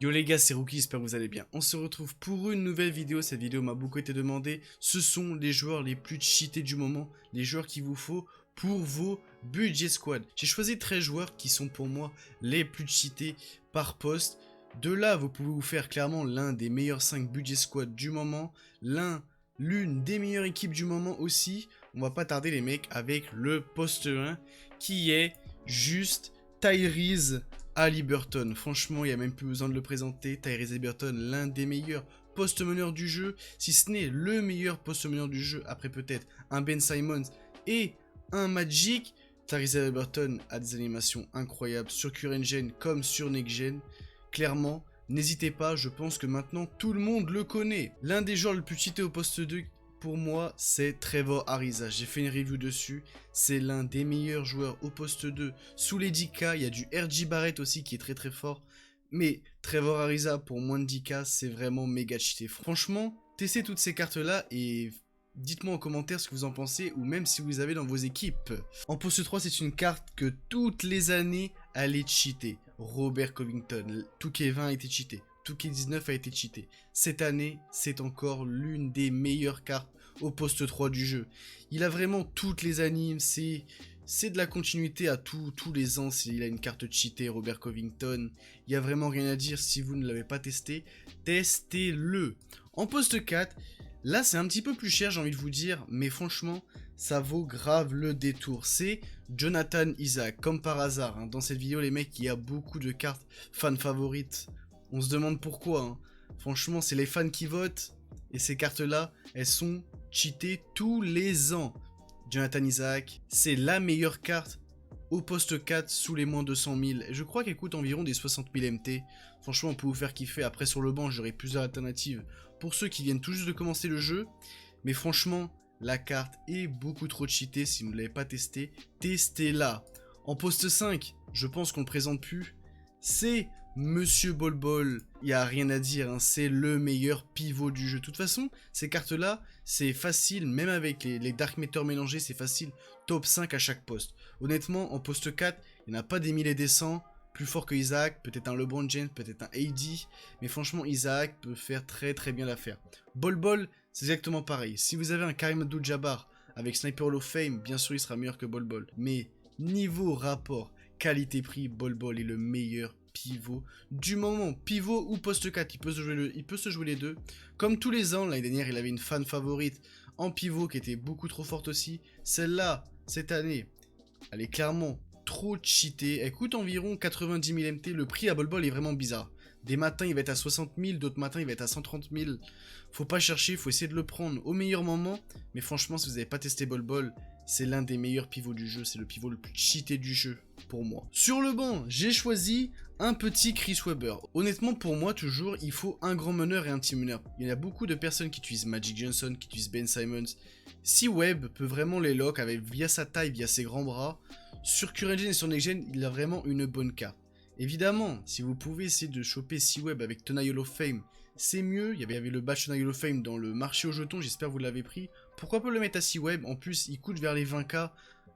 Yo les gars, c'est Rookie, j'espère que vous allez bien. On se retrouve pour une nouvelle vidéo. Cette vidéo m'a beaucoup été demandée. Ce sont les joueurs les plus cheatés du moment, les joueurs qu'il vous faut pour vos budget squad. J'ai choisi 13 joueurs qui sont pour moi les plus cheatés par poste. De là, vous pouvez vous faire clairement l'un des meilleurs 5 budget squad du moment, l'une des meilleures équipes du moment aussi. On va pas tarder les mecs avec le poste 1 qui est juste Tyrese Haliburton. Franchement, il n'y a même plus besoin de le présenter. Tyrese Haliburton, l'un des meilleurs post-meneurs du jeu, si ce n'est le meilleur post-meneur du jeu, après peut-être un Ben Simmons et un Magic. Tyrese Haliburton a des animations incroyables sur CureNGen comme sur NextGen. Clairement, n'hésitez pas, je pense que maintenant tout le monde le connaît. L'un des joueurs le plus cheaté au poste 2 pour moi, c'est Trevor Ariza. J'ai fait une review dessus. C'est l'un des meilleurs joueurs au poste 2 sous les 10K. Il y a du RJ Barrett aussi qui est très très fort. Mais Trevor Ariza pour moins de 10K, c'est vraiment méga cheaté. Franchement, testez toutes ces cartes-là et dites-moi en commentaire ce que vous en pensez ou même si vous les avez dans vos équipes. En poste 3, c'est une carte que toutes les années, elle est cheatée. Robert Covington, 2K20 a été cheaté. 2K19 a été cheaté. Cette année, c'est encore l'une des meilleures cartes au poste 3 du jeu. Il a vraiment toutes les animes, c'est de la continuité à tous les ans. Il a une carte cheatée, Robert Covington. Il n'y a vraiment rien à dire si vous ne l'avez pas testé. Testez-le. En poste 4, là c'est un petit peu plus cher, j'ai envie de vous dire, mais franchement, ça vaut grave le détour. C'est Jonathan Isaac, comme par hasard. Hein. Dans cette vidéo, les mecs, il y a beaucoup de cartes fans favorites. On se demande pourquoi. Hein. Franchement, c'est les fans qui votent. Et ces cartes-là, elles sont cheatées tous les ans. Jonathan Isaac, c'est la meilleure carte au poste 4 sous les moins de 100 000. Et je crois qu'elle coûte environ des 60 000 MT. Franchement, on peut vous faire kiffer. Après, sur le banc, j'aurai plusieurs alternatives pour ceux qui viennent tout juste de commencer le jeu. Mais franchement, la carte est beaucoup trop cheatée. Si vous ne l'avez pas testée, testez-la. En poste 5, je pense qu'on ne le présente plus. C'est Monsieur Bol Bol, il n'y a rien à dire, hein, c'est le meilleur pivot du jeu. De toute façon, ces cartes-là, c'est facile, même avec les Dark Matter mélangés, c'est facile, top 5 à chaque poste. Honnêtement, en poste 4, il n'y en a pas des 1000 et des 100, plus fort que Isaac, peut-être un LeBron James, peut-être un AD, mais franchement, Isaac peut faire très très bien l'affaire. Bol Bol, c'est exactement pareil. Si vous avez un Karim Abdul-Jabbar avec Sniper Hall of Fame, bien sûr, il sera meilleur que Bol Bol. Mais niveau rapport qualité-prix, Bol Bol est le meilleur pivot du moment. Pivot ou poste 4, il peut se jouer les deux. Comme tous les ans, l'année dernière, il avait une fan favorite en pivot qui était beaucoup trop forte aussi. Celle-là, cette année, elle est clairement trop cheatée. Elle coûte environ 90 000 MT. Le prix à Bol Bol est vraiment bizarre. Des matins, il va être à 60 000, d'autres matins, il va être à 130 000. Faut pas chercher, faut essayer de le prendre au meilleur moment. Mais franchement, si vous n'avez pas testé Bol Bol, c'est l'un des meilleurs pivots du jeu. C'est le pivot le plus cheaté du jeu, pour moi. Sur le banc, j'ai choisi un petit Chris Webber. Honnêtement, pour moi, toujours, il faut un grand meneur et un petit meneur. Il y a beaucoup de personnes qui utilisent Magic Johnson, qui utilisent Ben Simmons. Si Webb peut vraiment les lock via sa taille, via ses grands bras, sur CureNGen et sur NextGen, il a vraiment une bonne carte. Évidemment, si vous pouvez essayer de choper C-Web avec Tonight Hall of Fame, c'est mieux. Il y avait le badge Tonight Hall of Fame dans le marché aux jetons, j'espère que vous l'avez pris. Pourquoi pas le mettre à C-Web? En plus, il coûte vers les 20K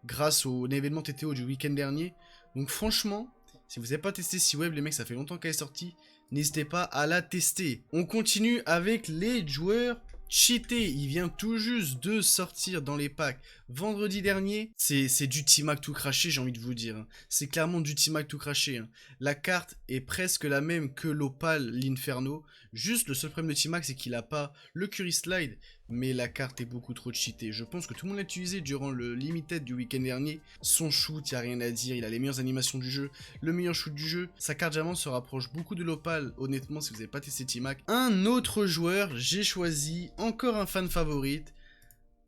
grâce au événement TTO du week-end dernier. Donc franchement, si vous n'avez pas testé C-Web, les mecs, ça fait longtemps qu'elle est sortie. N'hésitez pas à la tester. On continue avec les joueurs cheaté, il vient tout juste de sortir dans les packs vendredi dernier. C'est du T-Mac tout craché, j'ai envie de vous dire. Hein. C'est clairement du T-Mac tout craché. Hein. La carte est presque la même que l'Opal, l'Inferno. Juste le seul problème de T-Mac, c'est qu'il n'a pas le Curry Slide, mais la carte est beaucoup trop cheatée. Je pense que tout le monde l'a utilisé durant le Limited du week-end dernier. Son shoot, il n'y a rien à dire, il a les meilleures animations du jeu, le meilleur shoot du jeu. Sa carte diamant se rapproche beaucoup de l'Opal, honnêtement, si vous n'avez pas testé T-Mac. Un autre joueur, j'ai choisi encore un fan favorite.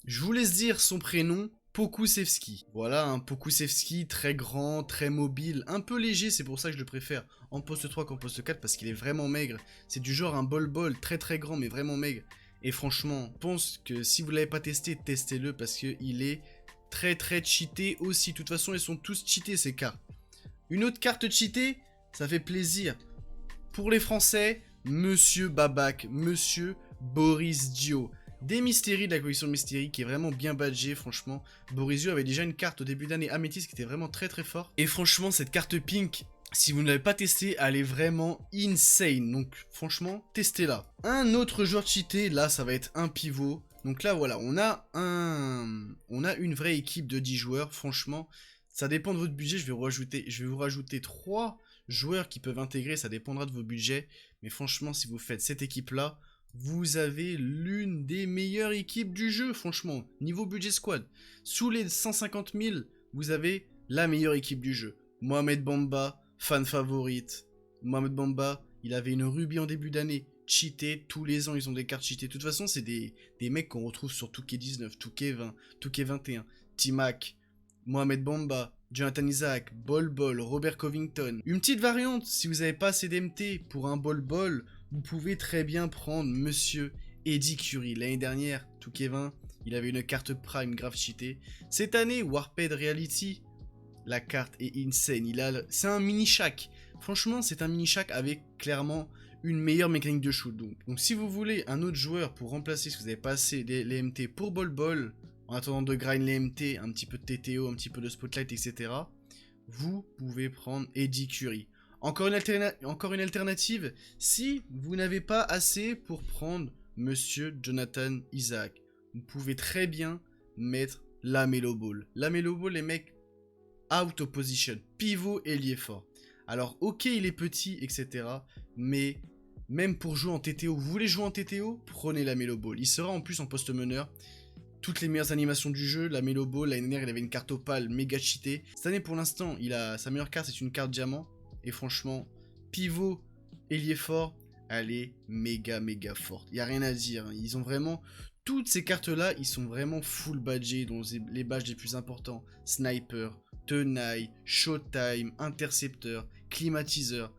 Je vous laisse dire son prénom, Pokusevski. Voilà, un Pokusevski très grand, très mobile, un peu léger, c'est pour ça que je le préfère en poste 3 qu'en poste 4 parce qu'il est vraiment maigre. C'est du genre un bol-bol très très grand mais vraiment maigre. Et franchement, je pense que si vous ne l'avez pas testé, testez-le parce qu'il est très très cheaté aussi. De toute façon, ils sont tous cheatés ces cartes. Une autre carte cheatée, ça fait plaisir. Pour les Français, Monsieur Babac, Monsieur Boris Dio. Des Mystéries de la collection Mystérie qui est vraiment bien badgée, franchement. Boris Dio avait déjà une carte au début d'année Améthyste qui était vraiment très très fort. Et franchement, cette carte pink Si vous ne l'avez pas testé, elle est vraiment insane. Donc franchement, testez-la. Un autre joueur cheaté, là ça va être un pivot. Donc là voilà, on a une vraie équipe de 10 joueurs. Franchement, ça dépend de votre budget. Je vais vous rajouter 3 joueurs qui peuvent intégrer. Ça dépendra de vos budgets. Mais franchement, si vous faites cette équipe-là, vous avez l'une des meilleures équipes du jeu. Franchement, niveau budget squad. Sous les 150 000, vous avez la meilleure équipe du jeu. Mohamed Bamba, fan favorite. Mohamed Bamba, il avait une rubis en début d'année. Cheaté, tous les ans ils ont des cartes cheatées. De toute façon, c'est des mecs qu'on retrouve sur 2K19, 2K20, 2K21. T-Mac, Mohamed Bamba, Jonathan Isaac, Bol Bol, Robert Covington. Une petite variante, si vous n'avez pas assez d'MT pour un Bol Bol, vous pouvez très bien prendre Monsieur Eddie Curry. L'année dernière, 2K20, il avait une carte Prime grave cheatée. Cette année, Warped Reality, la carte est insane. C'est un mini Shaq. Franchement, c'est un mini Shaq avec clairement une meilleure mécanique de shoot. Donc si vous voulez un autre joueur pour remplacer, si vous avez pas assez les MT pour Bol Bol, en attendant de grind les MT, un petit peu de TTO, un petit peu de Spotlight, etc., vous pouvez prendre Eddie Curry. Encore une alternative, si vous n'avez pas assez pour prendre Monsieur Jonathan Isaac, vous pouvez très bien mettre LaMelo Ball. LaMelo Ball, les mecs, out of position, pivot ailier fort. Alors ok, il est petit, etc. Mais même pour jouer en TTO, vous voulez jouer en TTO, prenez LaMelo Ball. Il sera en plus en poste meneur. Toutes les meilleures animations du jeu, LaMelo Ball, l'année dernière il avait une carte opale méga cheatée. Cette année pour l'instant, sa meilleure carte c'est une carte diamant. Et franchement, pivot ailier fort, elle est méga forte. Il n'y a rien à dire. Ils ont vraiment... Toutes ces cartes-là, ils sont vraiment full badgés dans les badges les plus importants. Sniper, tenaille, showtime, intercepteur, climatiseur.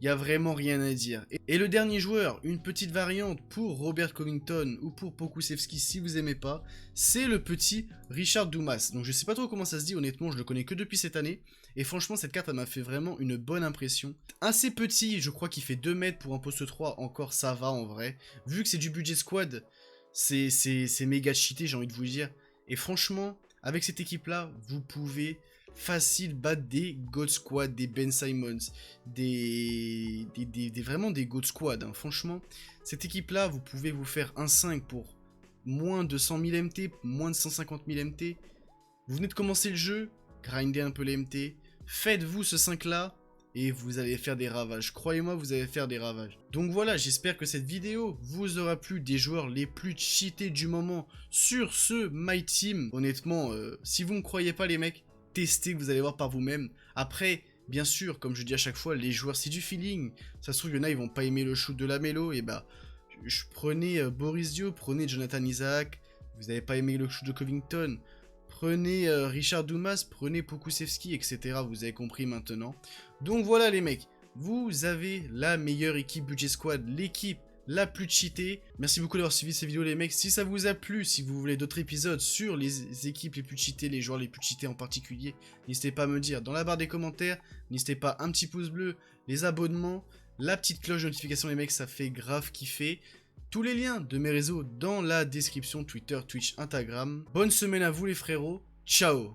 Il n'y a vraiment rien à dire. Et le dernier joueur, une petite variante pour Robert Covington ou pour Pokusevski si vous aimez pas, c'est le petit Richard Dumas. Donc je sais pas trop comment ça se dit, honnêtement, je le connais que depuis cette année. Et franchement, cette carte, elle m'a fait vraiment une bonne impression. Assez petit, je crois qu'il fait 2 mètres pour un poste 3, encore ça va en vrai. Vu que c'est du budget squad, c'est méga cheaté, j'ai envie de vous dire. Et franchement, avec cette équipe-là, vous pouvez facile battre des God Squad, des Ben Simons, vraiment des God Squad. Hein. Franchement, cette équipe-là, vous pouvez vous faire un 5 pour moins de 100 000 MT, moins de 150 000 MT. Vous venez de commencer le jeu, grindez un peu les MT, faites-vous ce 5-là, et vous allez faire des ravages. Croyez-moi, vous allez faire des ravages. Donc voilà, j'espère que cette vidéo vous aura plu, des joueurs les plus cheatés du moment sur ce My Team. Honnêtement, si vous ne me croyez pas les mecs, testez, vous allez voir par vous-même. Après, bien sûr, comme je dis à chaque fois, les joueurs c'est du feeling. Ça se trouve, il y en a, ils vont pas aimer le shoot de LaMelo, et bah, prenez Boris Dio, prenez Jonathan Isaac, vous n'avez pas aimé le shoot de Covington, prenez Richard Dumas, prenez Pokusevski, etc. Vous avez compris maintenant. Donc voilà les mecs, vous avez la meilleure équipe budget squad, l'équipe la plus cheatée. Merci beaucoup d'avoir suivi ces vidéos les mecs. Si ça vous a plu, si vous voulez d'autres épisodes sur les équipes les plus cheatées, les joueurs les plus cheatés en particulier, n'hésitez pas à me le dire dans la barre des commentaires. N'hésitez pas un petit pouce bleu, les abonnements, la petite cloche de notification les mecs, ça fait grave kiffer. Tous les liens de mes réseaux dans la description, Twitter, Twitch, Instagram. Bonne semaine à vous les frérots, ciao.